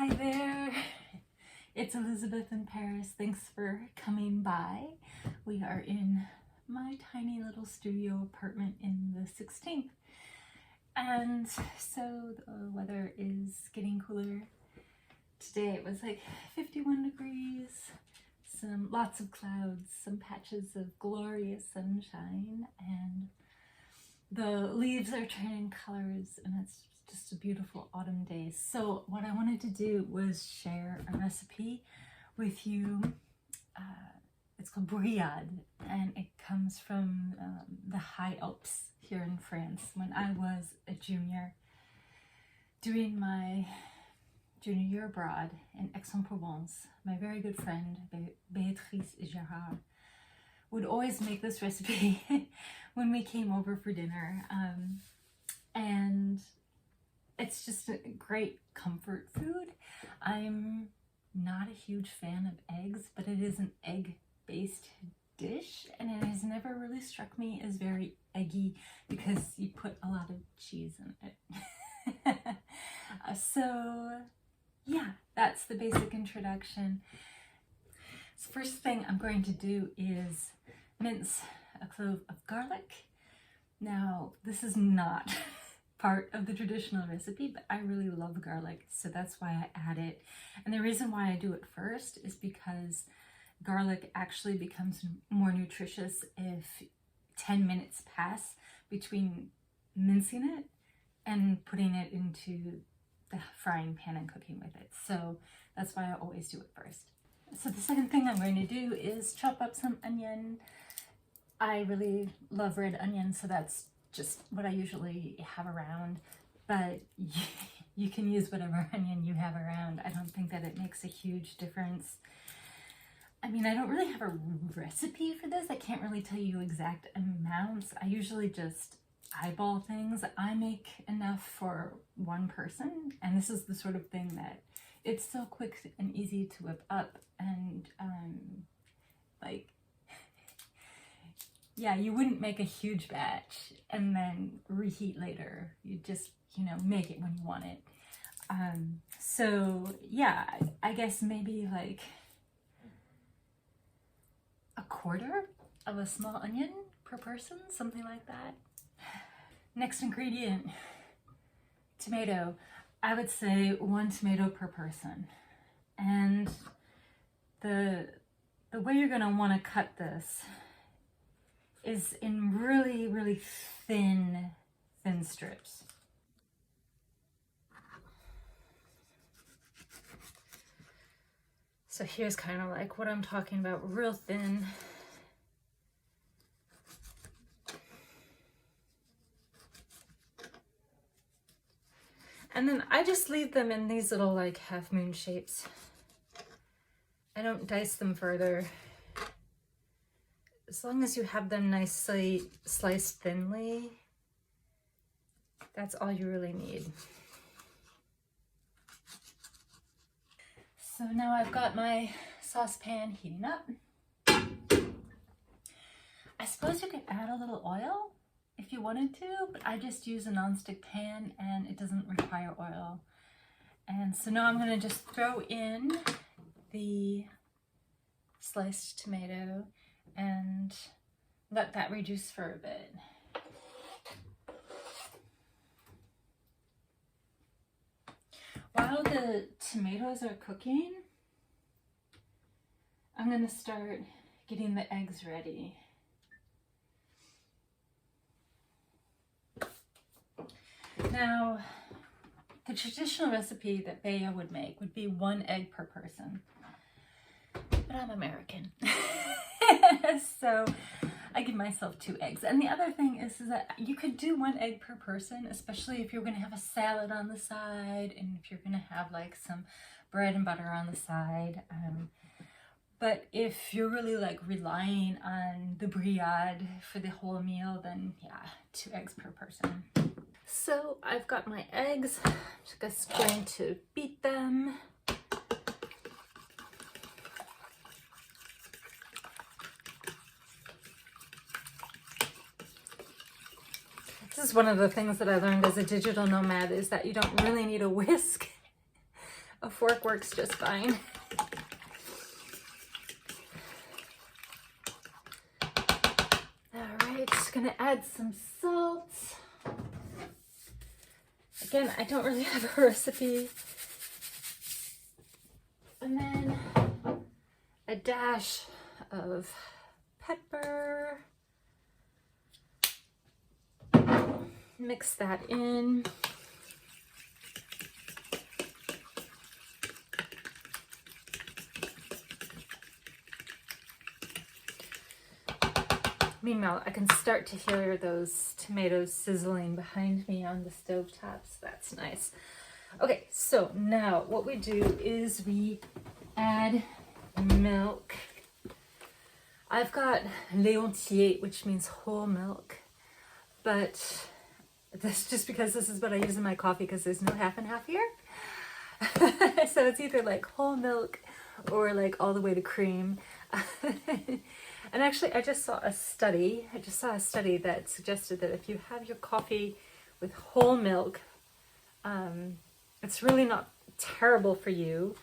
Hi there, it's Elizabeth in Paris. Thanks for coming by. We are in my tiny little studio apartment in the 16th. And so the weather is getting cooler. Today it was like 51 degrees, lots of clouds, some patches of glorious sunshine, and the leaves are turning colors, and it's just a beautiful autumn day. So what I wanted to do was share a recipe with you. It's called Brouillade, and it comes from the High Alps here in France. When I was a junior, doing my junior year abroad in Aix-en-Provence, my very good friend Béatrice Gerard would always make this recipe when we came over for dinner, and it's just a great comfort food. I'm not a huge fan of eggs, but it is an egg-based dish, and it has never really struck me as very eggy because you put a lot of cheese in it. So yeah, that's the basic introduction. So first thing I'm going to do is mince a clove of garlic. Now, this is not part of the traditional recipe, but I really love garlic, so that's why I add it. And the reason why I do it first is because garlic actually becomes more nutritious if 10 minutes pass between mincing it and putting it into the frying pan and cooking with it. So that's why I always do it first. So the second thing I'm going to do is chop up some onion. I really love red onion, so that's just what I usually have around, but you can use whatever onion you have around. I don't think that it makes a huge difference. I mean, I don't really have a recipe for this. I can't really tell you exact amounts. I usually just eyeball things. I make enough for one person, and this is the sort of thing that it's so quick and easy to whip up, and like, yeah, you wouldn't make a huge batch and then reheat later. You just, make it when you want it. So yeah, I guess maybe like a quarter of a small onion per person, something like that. Next ingredient, tomato. I would say 1 tomato per person. And the way you're gonna wanna cut this is in really, really thin strips. So here's kind of like what I'm talking about, real thin. And then I just leave them in these little like half moon shapes. I don't dice them further. As long as you have them nicely sliced thinly, that's all you really need. So now I've got my saucepan heating up. I suppose you could add a little oil if you wanted to, but I just use a nonstick pan and it doesn't require oil. And so now I'm going to just throw in the sliced tomato and let that reduce for a bit. While the tomatoes are cooking, I'm going to start getting the eggs ready. Now, the traditional recipe that Bea would make would be 1 egg per person, but I'm American. So I give myself 2 eggs. And the other thing is that you could do 1 egg per person, especially if you're going to have a salad on the side and if you're going to have like some bread and butter on the side. But if you're really like relying on the brouillade for the whole meal, then yeah, 2 eggs per person. So I've got my eggs. I'm just going to beat them. This is one of the things that I learned as a digital nomad, is that you don't really need a whisk. A fork works just fine. All right, just gonna add some salt. Again, I don't really have a recipe. And then a dash of pepper. Mix that in. Meanwhile, I can start to hear those tomatoes sizzling behind me on the stove tops. That's nice. Okay, so now what we do is we add milk. I've got lait entier, which means whole milk, but that's just because this is what I use in my coffee because there's no half and half here. So it's either like whole milk or like all the way to cream. And actually, I just saw a study that suggested that if you have your coffee with whole milk, it's really not terrible for you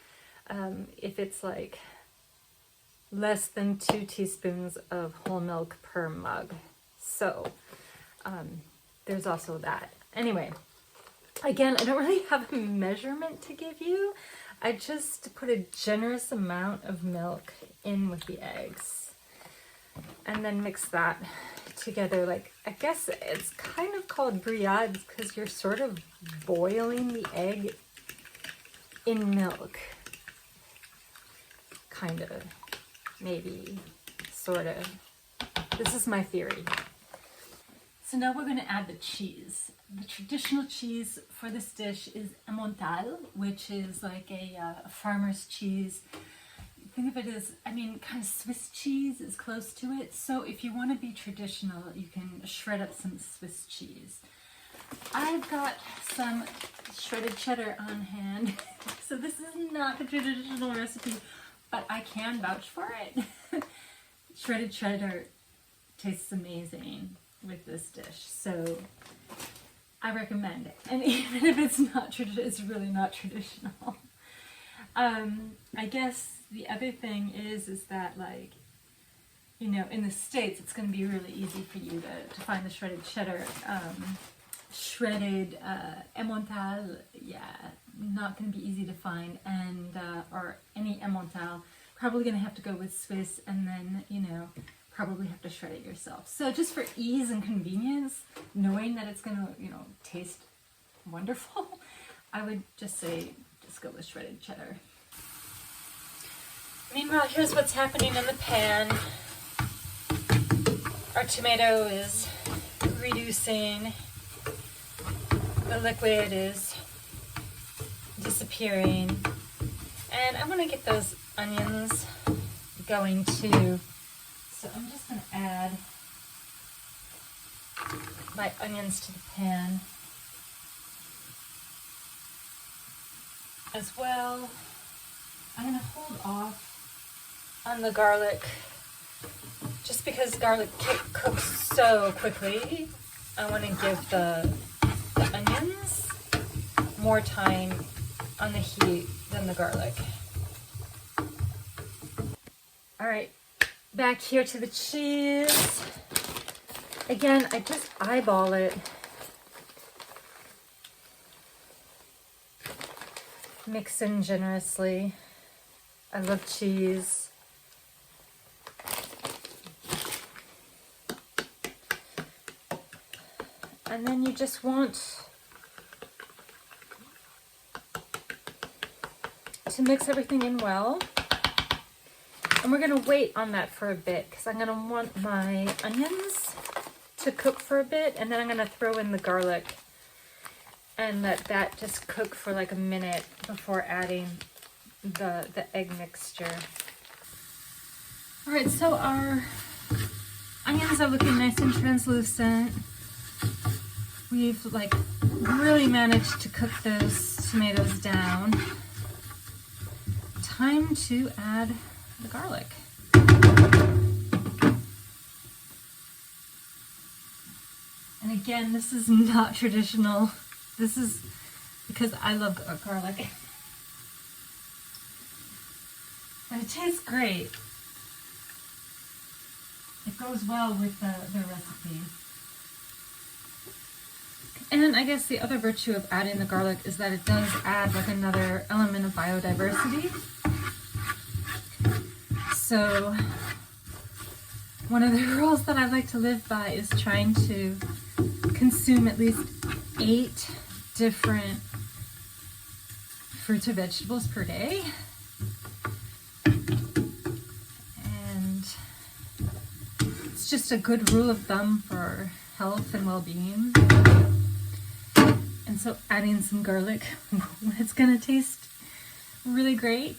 if it's like less than 2 teaspoons of whole milk per mug. So there's also that. Anyway, again, I don't really have a measurement to give you. I just put a generous amount of milk in with the eggs. And then mix that together. Like, I guess it's kind of called brouillade because you're sort of boiling the egg in milk. Kind of, maybe, sort of. This is my theory. So now we're going to add the cheese. The traditional cheese for this dish is Emmental, which is like a farmer's cheese. Think of it as, I mean, kind of Swiss cheese is close to it. So if you want to be traditional, you can shred up some Swiss cheese. I've got some shredded cheddar on hand. So this is not the traditional recipe, but I can vouch for it. Shredded cheddar tastes amazing with this dish. So I recommend it. And even if it's not traditional, it's really not traditional. I guess the other thing is that, like, you know, in the States, it's going to be really easy for you to find the shredded cheddar. Shredded Emmental, yeah, not going to be easy to find. And, or any Emmental, probably going to have to go with Swiss and then, you know, probably have to shred it yourself. So just for ease and convenience, knowing that it's going to, you know, taste wonderful, I would just say, just go with shredded cheddar. Meanwhile, here's what's happening in the pan. Our tomato is reducing. The liquid is disappearing. And I want to get those onions going too. So I'm just going to add my onions to the pan as well. I'm going to hold off on the garlic just because garlic cooks so quickly. I want to give the onions more time on the heat than the garlic. All right, back here to the cheese. Again, I just eyeball it. Mix in generously. I love cheese. And then you just want to mix everything in well. And we're going to wait on that for a bit because I'm going to want my onions to cook for a bit, and then I'm going to throw in the garlic and let that just cook for like a minute before adding the egg mixture. All right, so our onions are looking nice and translucent. We've like really managed to cook those tomatoes down. Time to add the garlic. And again, this is not traditional. This is because I love garlic. But it tastes great. It goes well with the recipe. And I guess the other virtue of adding the garlic is that it does add like another element of biodiversity. So one of the rules that I like to live by is trying to consume at least 8 different fruits or vegetables per day. And it's just a good rule of thumb for health and well-being. And so adding some garlic, it's gonna taste really great.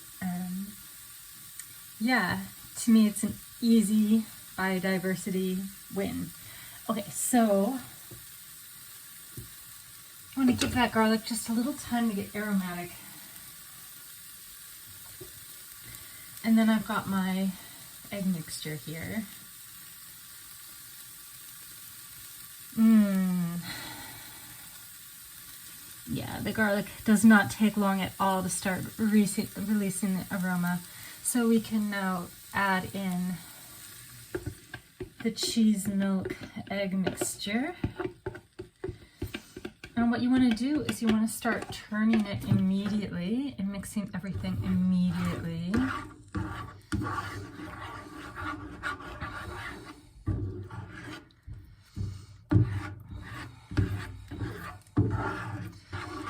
Yeah, to me it's an easy biodiversity win. Okay, so I want to give that garlic just a little time to get aromatic. And then I've got my egg mixture here. Yeah, the garlic does not take long at all to start releasing the aroma. So we can now add in the cheese milk egg mixture. And what you want to do is you want to start turning it immediately and mixing everything immediately.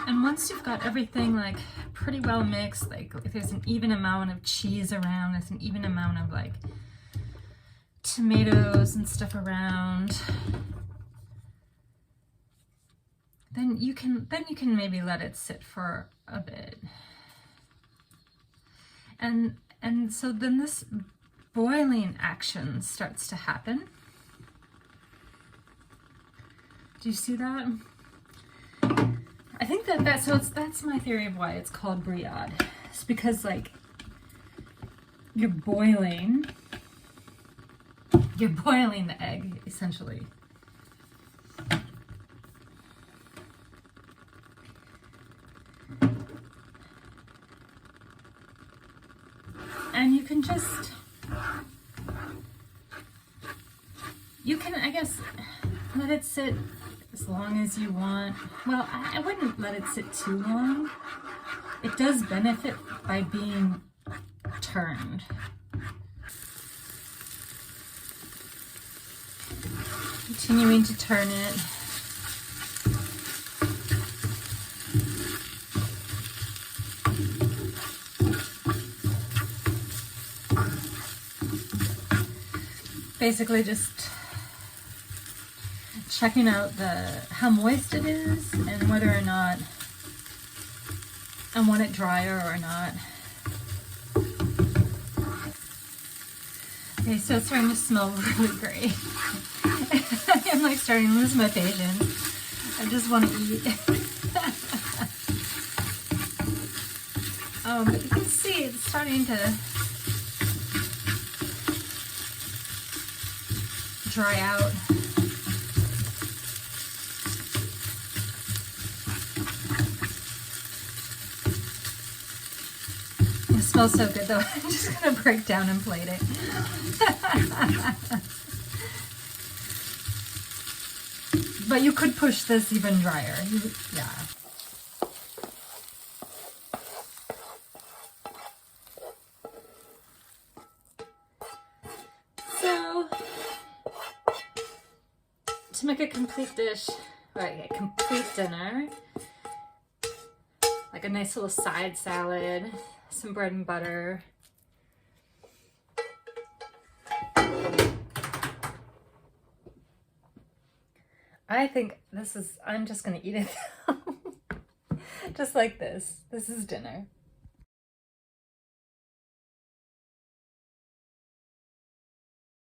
And once you've got everything like pretty well mixed, like if there's an even amount of cheese around, there's an even amount of like tomatoes and stuff around, then you can maybe let it sit for a bit. And so then this boiling action starts to happen. Do you see that? I think that's my theory of why it's called brouillade. It's because like you're boiling the egg essentially. And you can I guess let it sit as long as you want. Well, I wouldn't let it sit too long. It does benefit by being turned. Continuing to turn it. Basically just checking out how moist it is and whether or not I want it drier or not. Okay, so it's starting to smell really great. I'm like starting to lose my patience. I just want to eat. But you can see it's starting to dry out. It smells so good though. I'm just gonna break down and plate it. But you could push this even drier. Yeah. So, to make a complete dish, right, a complete dinner, like a nice little side salad, some bread and butter. I think I'm just gonna eat it just like this. This is dinner.